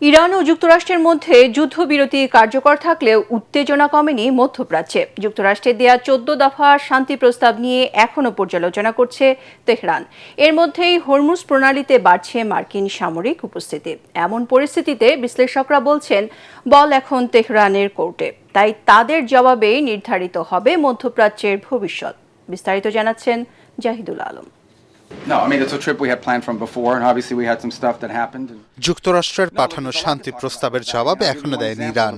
Iran ও যুক্তরাষ্ট্রের মধ্যে যুদ্ধবিরতি কার্যকর থাকলেও উত্তেজনা কমেনি মধ্যপ্রাচ্যে। যুক্তরাষ্ট্রের দেয়া 14 দফা শান্তি প্রস্তাব নিয়ে এখনও পর্যালোচনা করছে তেহরান। এর মধ্যেই হরমুজ প্রণালীতে বাড়ছে মার্কিন সামরিক উপস্থিতি। এমন পরিস্থিতিতে বিশ্লেষকরা বলছেন বল এখন তেহরানের কোর্টে, তাই তাদের জবাবেই নির্ধারিত হবে মধ্যপ্রাচ্যের ভবিষ্যৎ। বিস্তারিত জানাচ্ছেন জাহিদুল আলম। যুক্তরাষ্ট্রের পাঠানো শান্তি প্রস্তাবের জবাব এখনো দেয়নি ইরান।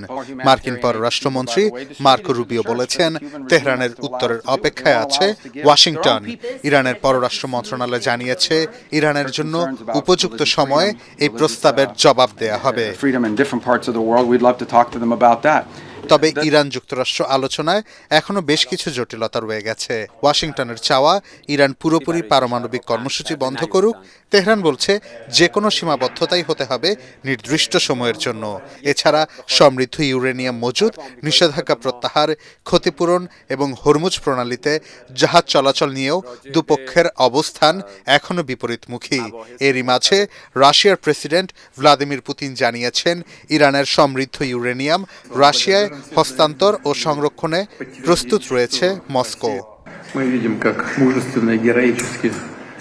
মার্কিন পররাষ্ট্রমন্ত্রী মার্কো রুবিও বলেছেন তেহরানের উত্তরের অপেক্ষায় আছে ওয়াশিংটন। ইরানের পররাষ্ট্র মন্ত্রণালয় জানিয়েছে ইরানের জন্য উপযুক্ত সময়ে এই প্রস্তাবের জবাব দেয়া হবে। তবে ইরান যুক্তরাষ্ট্র আলোচনায় এখনো বেশ কিছু জটিলতা রয়ে গেছে। ওয়াশিংটনের চাওয়া ইরান পুরোপুরি পারমাণবিক কর্মসূচি বন্ধ করুক। তেহরান বলছে যে কোনো সীমাবদ্ধতাই হতে হবে নির্দিষ্ট সময়ের জন্য। এছাড়া সমৃদ্ধ ইউরেনিয়াম মজুদ, নিষেধাজ্ঞা প্রত্যাহার, ক্ষতিপূরণ এবং হরমুজ প্রণালীতে জাহাজ চলাচল নিয়েও দুপক্ষের অবস্থান এখনো বিপরীতমুখী। এরই মাঝে রাশিয়ার প্রেসিডেন্ট ভ্লাদিমির পুতিন জানিয়েছেন ইরানের সমৃদ্ধ ইউরেনিয়াম রাশিয়ায় হস্তান্তর ও সংরক্ষণে প্রস্তুত রয়েছে মস্কো।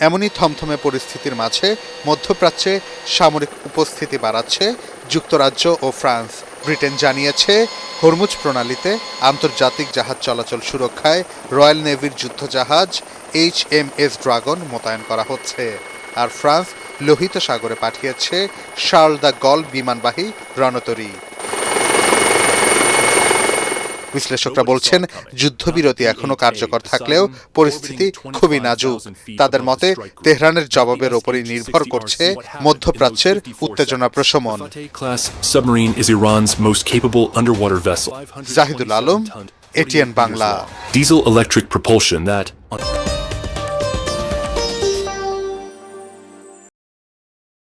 এমনই থমথমে পরিস্থিতির মাঝে মধ্যপ্রাচ্যে সামরিক উপস্থিতি বাড়াচ্ছে যুক্তরাজ্য ও ফ্রান্স। ব্রিটেন জানিয়েছে হরমুজ প্রণালীতে আন্তর্জাতিক জাহাজ চলাচল সুরক্ষায় রয়্যাল নেভির যুদ্ধজাহাজ HMS ড্রাগন মোতায়েন করা হচ্ছে। আর ফ্রান্স লোহিত সাগরে পাঠিয়েছে শার্ল দ্য গল বিমানবাহী রণতরী। বিশ্লেষকরা বলছেন যুদ্ধবিরতি এখনো কার্যকর থাকলেও পরিস্থিতি খুবই নাজুক। তাদের মতে তেহরানের জবাবের ওপরই নির্ভর করছে মধ্যপ্রাচ্যের উত্তেজনা প্রশমন। Zahidul Alam, ATN Bangla. Diesel electric propulsion that